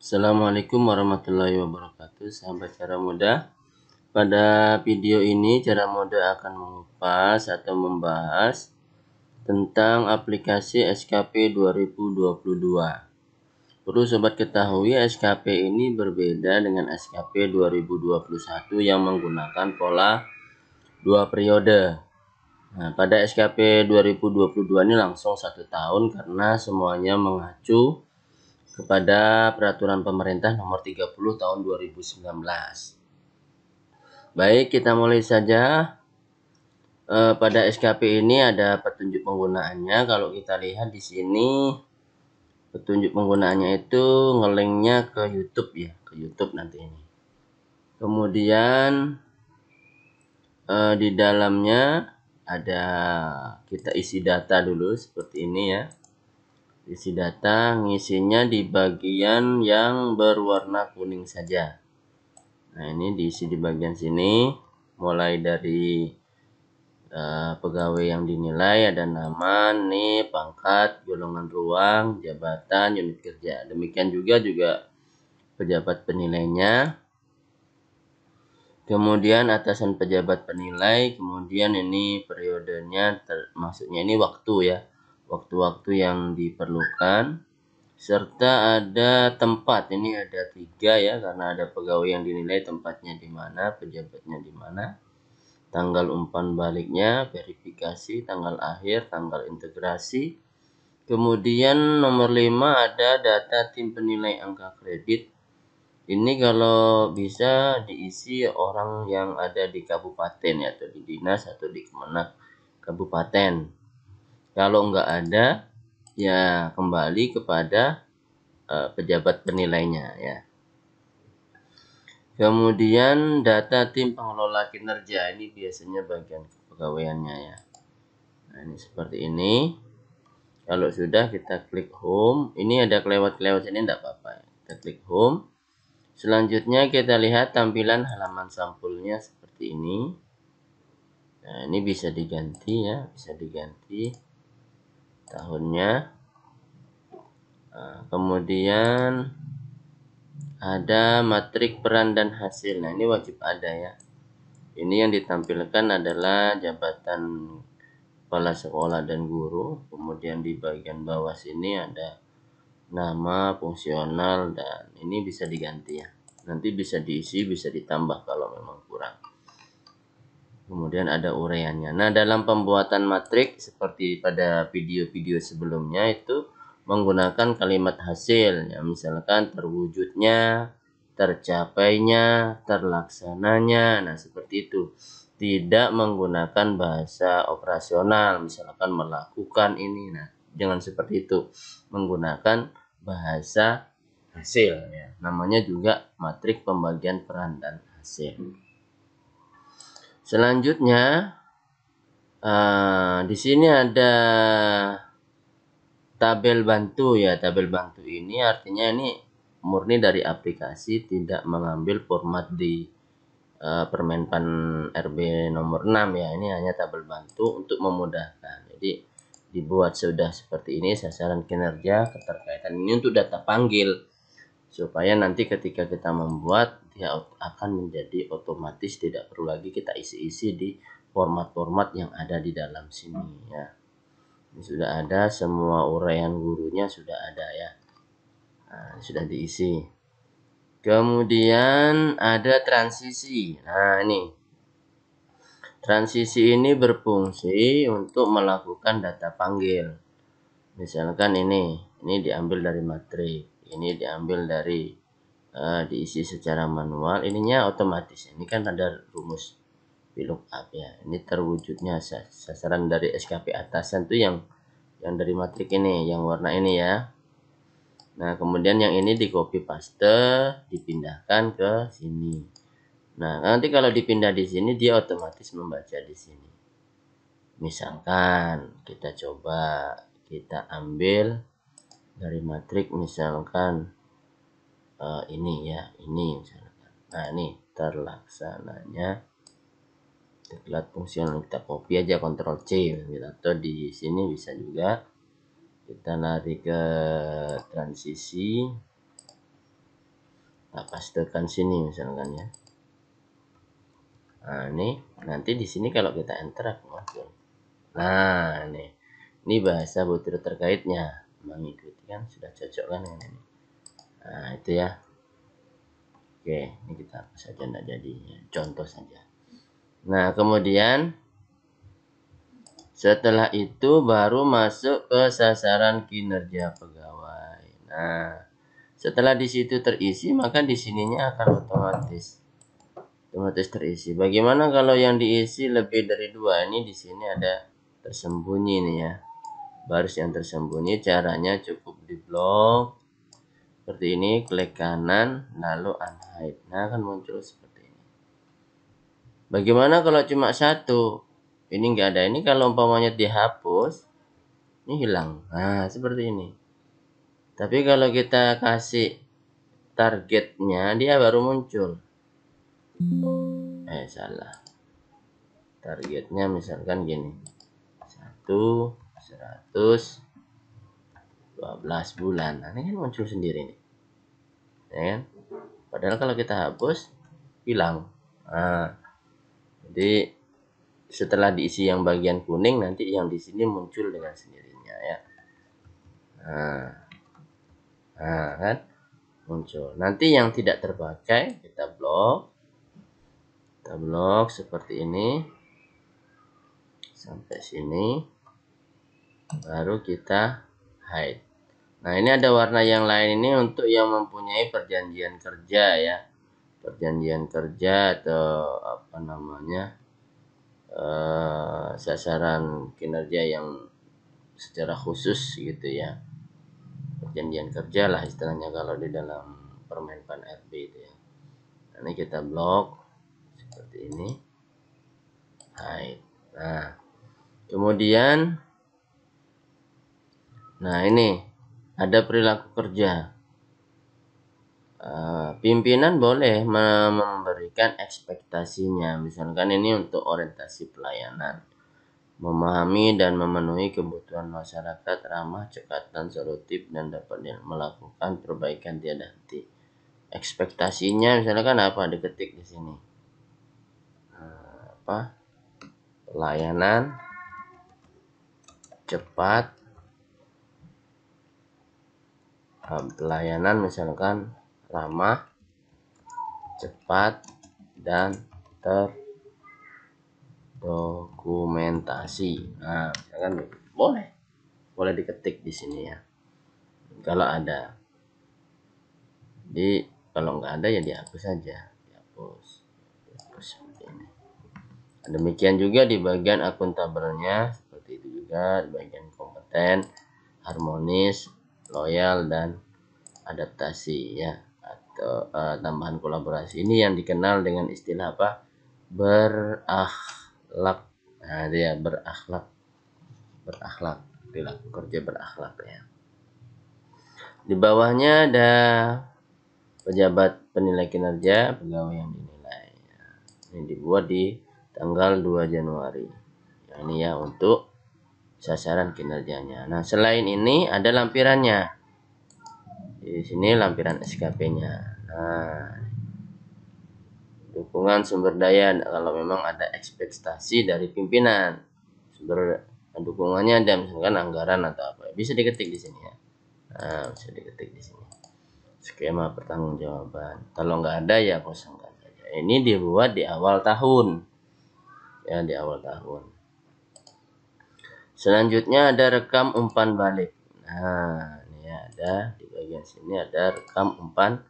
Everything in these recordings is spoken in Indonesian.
Assalamualaikum warahmatullahi wabarakatuh, sahabat cara muda. Pada video ini cara muda akan mengupas atau membahas tentang aplikasi SKP 2022. Perlu sobat ketahui, SKP ini berbeda dengan SKP 2021 yang menggunakan pola 2 periode. Nah, pada SKP 2022 ini langsung 1 tahun karena semuanya mengacu kepada peraturan pemerintah nomor 30 tahun 2019. Baik, kita mulai saja. Pada SKP ini ada petunjuk penggunaannya. Kalau kita lihat di sini, petunjuk penggunaannya itu ngelinknya ke YouTube ya, ke YouTube nanti ini. Kemudian di dalamnya ada, kita isi data dulu seperti ini ya. Isi data, ngisinya di bagian yang berwarna kuning saja. Nah, ini diisi di bagian sini, mulai dari pegawai yang dinilai, ada nama, NIP, pangkat, golongan ruang, jabatan, unit kerja. Demikian juga pejabat penilainya. Kemudian atasan pejabat penilai, kemudian ini periodenya, maksudnya ini waktu ya, waktu-waktu yang diperlukan, serta ada tempat. Ini ada 3 ya, karena ada pegawai yang dinilai, tempatnya di mana, pejabatnya di mana, tanggal umpan baliknya, verifikasi, tanggal akhir, tanggal integrasi. Kemudian nomor 5 ada data tim penilai angka kredit. Ini kalau bisa diisi orang yang ada di kabupaten ya, atau di dinas atau di Kemenak kabupaten. Kalau nggak ada, ya kembali kepada pejabat penilainya ya. Kemudian data tim pengelola kinerja, ini biasanya bagian kepegawaiannya ya. Nah, ini seperti ini. Kalau sudah, kita klik home. Ini ada kelewat-kelewat sini, enggak apa-apa. Kita klik home. Selanjutnya kita lihat tampilan halaman sampulnya seperti ini. Nah, ini bisa diganti ya, bisa diganti tahunnya. Nah, kemudian ada matrik peran dan hasil. Nah, ini wajib ada ya. Ini yang ditampilkan adalah jabatan kepala sekolah dan guru. Kemudian di bagian bawah sini ada nama, fungsional, dan ini bisa diganti ya. Nanti bisa diisi, bisa ditambah kalau memang kurang. Kemudian ada uraiannya. Nah, dalam pembuatan matrik seperti pada video-video sebelumnya itu menggunakan kalimat hasil ya, misalkan terwujudnya, tercapainya, terlaksananya. Nah, seperti itu. Tidak menggunakan bahasa operasional, misalkan melakukan ini. Nah, jangan seperti itu. Menggunakan bahasa hasil ya. Namanya juga matrik pembagian peran dan hasil. Selanjutnya di sini ada tabel bantu ya. Tabel bantu ini artinya ini murni dari aplikasi, tidak mengambil format di Permenpan RB nomor 6 ya. Ini hanya tabel bantu untuk memudahkan. Jadi dibuat sudah seperti ini, sasaran kinerja, keterkaitan. Ini untuk data panggil, supaya nanti ketika kita membuat, dia akan menjadi otomatis, tidak perlu lagi kita isi-isi di format-format yang ada di dalam sini ya. Ini sudah ada, semua uraian gurunya sudah ada ya. Nah, sudah diisi. Kemudian ada transisi. Nah, ini transisi ini berfungsi untuk melakukan data panggil. Misalkan ini diambil dari matrik, ini diambil dari diisi secara manual. Ininya otomatis. Ini kan ada rumus VLOOKUP ya. Ini terwujudnya sasaran dari SKP atasan tuh yang dari matrik ini, yang warna ini ya. Nah, kemudian yang ini di copy paste, dipindahkan ke sini. Nah, nanti kalau dipindah di sini, dia otomatis membaca di sini. Misalkan kita coba, kita ambil dari matrik, misalkan ini ya, ini misalkan. Nah, ini terlaksananya diklat fungsional, kita copy aja, Ctrl C gitu. Atau di sini bisa juga kita lari ke transisi. Kita pastekan sini misalkan ya. Nah, ini nanti di sini kalau kita enter akan muncul. Nah, ini bahasa butir terkaitnya, mengikuti kan sudah cocok kan ini. Nah, itu ya. Oke, ini kita hapus saja, enggak jadi ya. Contoh saja. Nah, kemudian setelah itu baru masuk ke sasaran kinerja pegawai. Nah, setelah di situ terisi, maka di sininya akan otomatis terisi. Bagaimana kalau yang diisi lebih dari 2? Ini di sini ada tersembunyi nih ya. Baris yang tersembunyi, caranya cukup di blok seperti ini, klik kanan lalu unhide. Nah, akan muncul seperti ini. Bagaimana kalau cuma satu? Ini enggak ada. Ini kalau umpamanya dihapus, ini hilang. Nah, seperti ini. Tapi kalau kita kasih targetnya, dia baru muncul. Salah. Targetnya misalkan gini. 112 bulan. Nah, ini kan muncul sendiri nih. Ya kan? Padahal kalau kita hapus, hilang. Nah, jadi setelah diisi yang bagian kuning, nanti yang di sini muncul dengan sendirinya ya. Nah, kan muncul. Nanti yang tidak terpakai kita blok seperti ini sampai sini, baru kita hide. Nah, ini ada warna yang lain ini untuk yang mempunyai perjanjian kerja ya, perjanjian kerja atau apa namanya, sasaran kinerja yang secara khusus gitu ya, perjanjian kerja lah istilahnya kalau di dalam Permenpan RB itu ya. Nah, ini kita blok seperti ini, hide. Nah, kemudian ini ada perilaku kerja. Pimpinan boleh memberikan ekspektasinya, misalkan ini untuk orientasi pelayanan, memahami dan memenuhi kebutuhan masyarakat, ramah, cepat dan solutif, dan dapat melakukan perbaikan tiada henti. Ekspektasinya misalkan apa, diketik di sini. Pelayanan cepat, pelayanan misalkan ramah, cepat, dan terdokumentasi. Nah, misalkan boleh diketik di sini ya, kalau ada. Jadi kalau nggak ada ya dihapus saja, dihapus seperti ini. Demikian juga di bagian akuntabelnya seperti itu juga, di bagian kompeten, harmonis, loyal, dan adaptasi ya, atau tambahan kolaborasi. Ini yang dikenal dengan istilah apa? Berakhlak. Nah, dia berakhlak, perilaku kerja berakhlak ya. Di bawahnya ada pejabat penilai kinerja pegawai yang dinilai. Ini dibuat di tanggal 2 Januari. Ini ya untuk sasaran kinerjanya. Nah, selain ini ada lampirannya. Di sini lampiran SKP-nya. Nah, dukungan sumber daya kalau memang ada ekspektasi dari pimpinan. Sumber dukungannya ada misalkan anggaran atau apa. Bisa diketik di sini ya. Nah, bisa diketik di sini. Skema pertanggungjawaban. Kalau nggak ada ya kosongkan saja. Ini dibuat di awal tahun. Ya, di awal tahun. Selanjutnya ada rekam umpan balik. Nah, ini ada di bagian sini ada rekam umpan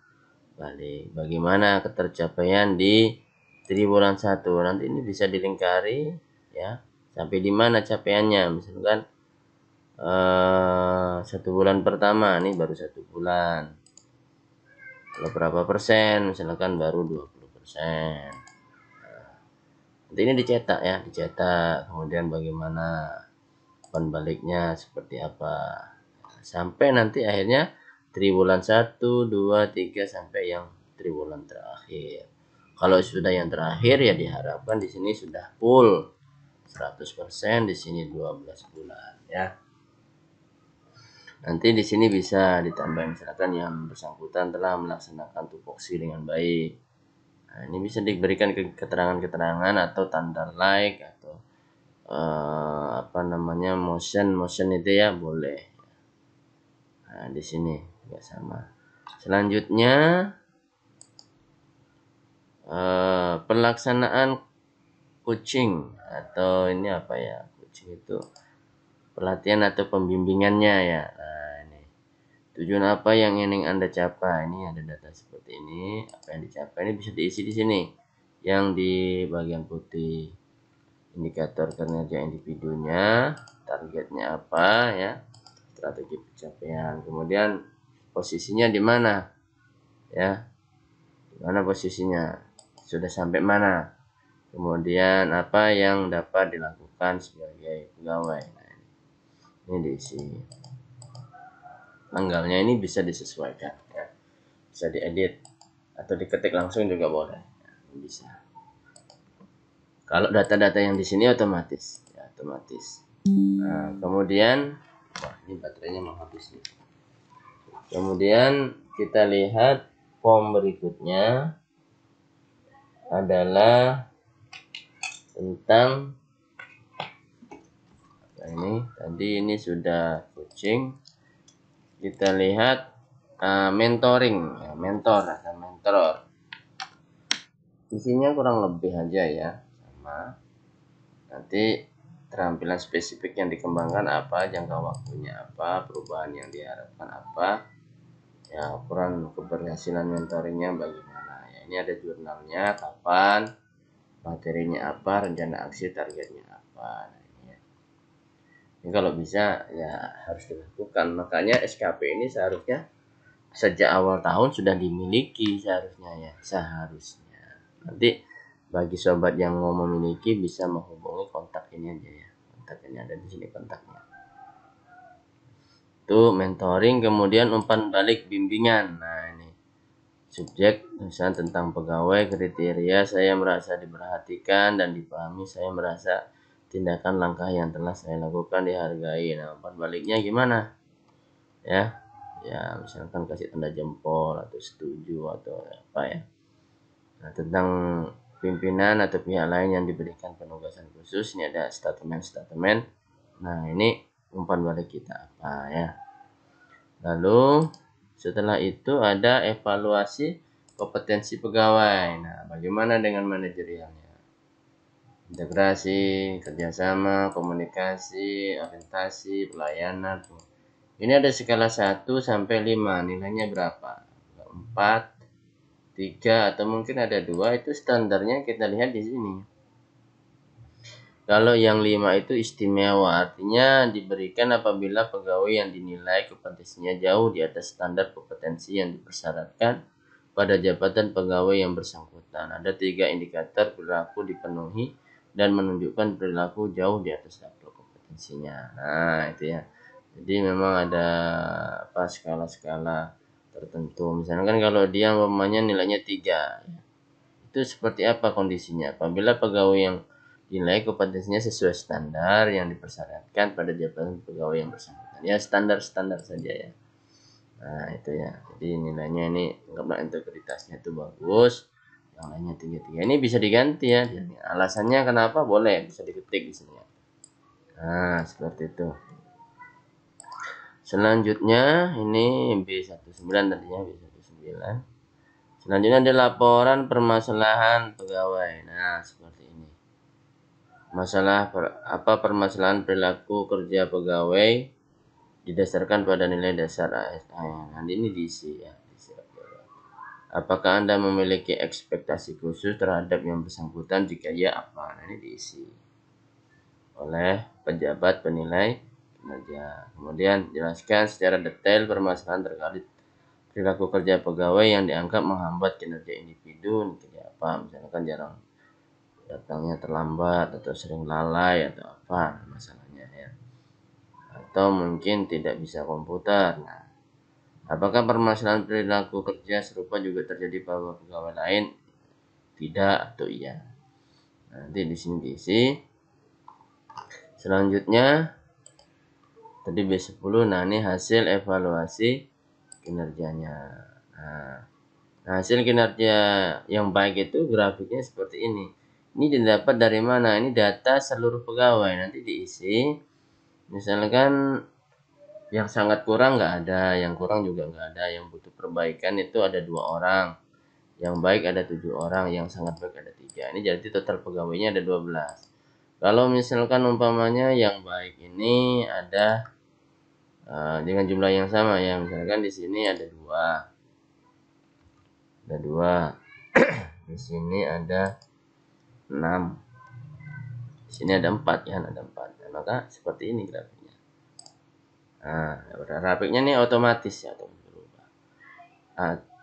balik. Bagaimana ketercapaian di triwulan 1. Nanti ini bisa dilingkari ya. Sampai di mana capaiannya? Misalkan 1 bulan pertama, ini baru 1 bulan. Kalau berapa persen? Misalkan baru 20%. Nanti ini dicetak ya, kemudian bagaimana umpan baliknya seperti apa. Sampai nanti akhirnya triwulan 1, 2, 3 sampai yang triwulan terakhir. Kalau sudah yang terakhir ya diharapkan di sini sudah full 100%, di sini 12 bulan ya. Nanti di sini bisa ditambah misalkan yang bersangkutan telah melaksanakan tupoksi dengan baik. Nah, ini bisa diberikan keterangan-keterangan atau tanda like atau apa namanya motion itu ya boleh. Nah, di sini juga sama. Selanjutnya pelaksanaan coaching atau ini apa ya? Coaching itu pelatihan atau pembimbingannya ya. Nah, ini tujuan apa yang ingin Anda capai? Ini ada data seperti ini. Apa yang dicapai ini bisa diisi di sini. Yang di bagian putih indikator kinerja individunya, targetnya apa ya, strategi pencapaian. Kemudian posisinya di mana? Ya, di mana posisinya? Sudah sampai mana? Kemudian apa yang dapat dilakukan sebagai pegawai. Nah, ini diisi. Tanggalnya ini bisa disesuaikan ya. Bisa diedit atau diketik langsung juga boleh. Bisa. Kalau data-data yang di sini otomatis, ya, otomatis. Nah, kemudian, wah ini baterainya mau habis nih. Kemudian kita lihat form berikutnya adalah tentang ini. Tadi ini sudah coaching. Kita lihat mentoring, ya, mentor atau mentor. Isinya kurang lebih aja ya, sama. Nanti keterampilan spesifik yang dikembangkan apa, jangka waktunya apa, perubahan yang diharapkan apa, ya ukuran keberhasilan mentoringnya bagaimana. Ya, ini ada jurnalnya, kapan, materinya apa, rencana aksi, targetnya apa. Nah, ini, ya. Ini kalau bisa ya harus dilakukan. Makanya SKP ini seharusnya sejak awal tahun sudah dimiliki seharusnya ya, seharusnya. Nanti bagi sobat yang mau memiliki bisa menghubungi kontak ini aja ya. Kontak ini ada di sini kontaknya. Itu mentoring, kemudian umpan balik bimbingan. Nah, ini subjek misalnya tentang pegawai, kriteria saya merasa diperhatikan dan dipahami, saya merasa tindakan langkah yang telah saya lakukan dihargai. Nah, umpan baliknya gimana? Ya, misalkan kasih tanda jempol atau setuju atau apa ya. Nah, tentang pimpinan atau pihak lain yang diberikan penugasan khusus, ini ada statement. Nah, ini umpan balik kita apa ya. Lalu setelah itu ada evaluasi kompetensi pegawai. Nah, bagaimana dengan manajerialnya? Integrasi, kerjasama, komunikasi, orientasi, pelayanan. Ini ada skala 1 sampai 5, nilainya berapa? 4, 3 atau mungkin ada 2, itu standarnya kita lihat di sini. Kalau yang 5 itu istimewa, artinya diberikan apabila pegawai yang dinilai kompetensinya jauh di atas standar kompetensi yang dipersyaratkan pada jabatan pegawai yang bersangkutan. Ada 3 indikator perilaku dipenuhi dan menunjukkan perilaku jauh di atas level kompetensinya. Nah, itu ya. Jadi memang ada apa skala-skala tertentu. Misalnya kan kalau dia umpamanya nilainya 3, itu seperti apa kondisinya? Apabila pegawai yang dinilai kompetensinya sesuai standar yang dipersyaratkan pada jabatan pegawai yang bersangkutan. Ya standar-standar saja ya. Nah, itu ya. Jadi nilainya ini anggaplah integritasnya itu bagus. Yang lainnya 3-3. Ini bisa diganti ya. Jadi, alasannya kenapa? Boleh, bisa diketik di sini ya. Nah, seperti itu. Selanjutnya ini B19 tadinya B19. Selanjutnya ada laporan permasalahan pegawai. Nah, seperti ini. Permasalahan perilaku kerja pegawai didasarkan pada nilai dasar ASN. Nanti ini diisi ya. Apakah Anda memiliki ekspektasi khusus terhadap yang bersangkutan? Jika ya, apa? Nah, ini diisi oleh pejabat penilai kinerja. Kemudian jelaskan secara detail permasalahan terkait perilaku kerja pegawai yang dianggap menghambat kinerja individu. Kerja apa? Misalkan jarang datangnya terlambat atau sering lalai atau apa masalahnya ya. Atau mungkin tidak bisa komputer. Nah, apakah permasalahan perilaku kerja serupa juga terjadi pada pegawai lain? Tidak atau iya. Nanti di sini diisi. Selanjutnya Tadi B10. Nah, ini hasil evaluasi kinerjanya. Nah, hasil kinerja yang baik itu grafiknya seperti ini. Ini didapat dari mana? Ini data seluruh pegawai. Nanti diisi. Misalkan yang sangat kurang nggak ada, yang kurang juga nggak ada, yang butuh perbaikan itu ada 2 orang, yang baik ada 7 orang, yang sangat baik ada 3. Ini jadi total pegawainya ada 12. Kalau misalkan umpamanya yang baik ini ada dengan jumlah yang sama ya, misalkan di sini ada 2, ada 2, di sini ada 6, di sini ada 4 ya, ada 4. Nah, maka seperti ini grafiknya. Nah, grafiknya ini otomatis ya, atau berubah.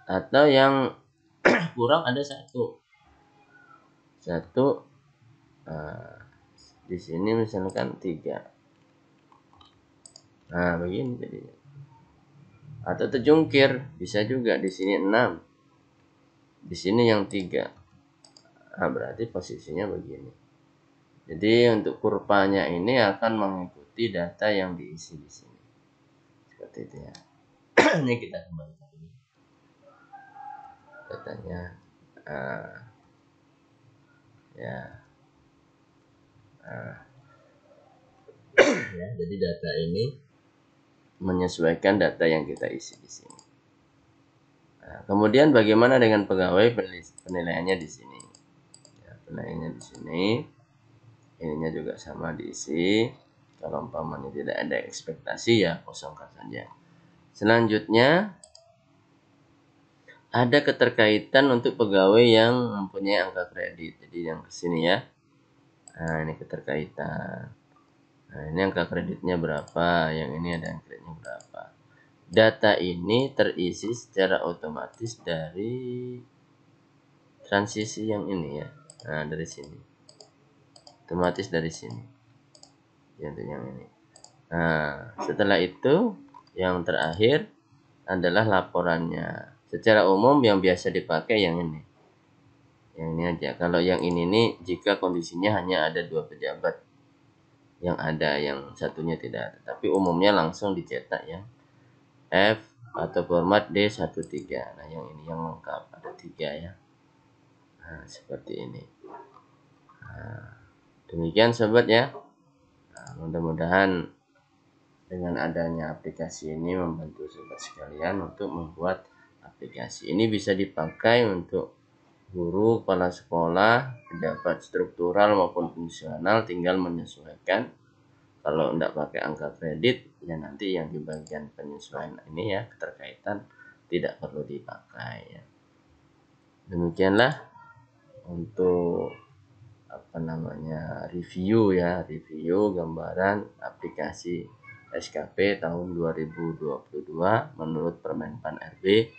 Atau yang kurang ada 1. Di sini misalkan 3. Nah, begini jadinya. Atau terjungkir, bisa juga di sini 6. Di sini yang 3. Nah, berarti posisinya begini. Jadi untuk kurvanya ini akan mengikuti data yang diisi di sini. Seperti itu ya. Ini kita kembali lagi. Datanya ya. Ya, jadi data ini menyesuaikan data yang kita isi di sini. Nah, kemudian bagaimana dengan pegawai penilaiannya di sini? Ya, penilaiannya di sini, ininya juga sama diisi. Kalau umpamanya tidak ada ekspektasi ya kosongkan saja. Selanjutnya ada keterkaitan untuk pegawai yang mempunyai angka kredit. Jadi yang ke sini ya. Nah, ini keterkaitan. Nah, ini angka kreditnya berapa, yang ini ada angka kreditnya berapa. Data ini terisi secara otomatis dari transisi yang ini ya. Nah, dari sini. Otomatis dari sini. Untuk yang ini. Nah, setelah itu yang terakhir adalah laporannya. Secara umum yang biasa dipakai yang ini. Yang ini aja. Kalau yang ini nih jika kondisinya hanya ada 2 pejabat yang ada, yang satunya tidak ada. Tapi umumnya langsung dicetak ya. F atau format D13. Nah, yang ini yang lengkap ada 3 ya. Nah, seperti ini. Nah, demikian sobat ya. Nah, mudah-mudahan dengan adanya aplikasi ini membantu sobat sekalian untuk membuat aplikasi. Ini bisa dipakai untuk guru, kepala sekolah, pejabat struktural maupun fungsional, tinggal menyesuaikan. Kalau tidak pakai angka kredit, ya nanti yang di bagian penyesuaian ini ya, keterkaitan tidak perlu dipakai ya. Demikianlah untuk review gambaran aplikasi SKP tahun 2022 menurut Permenpan RB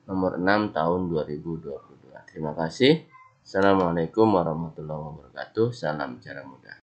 nomor 6 tahun 2022. Terima kasih. Assalamualaikum warahmatullahi wabarakatuh. Salam cara mudah.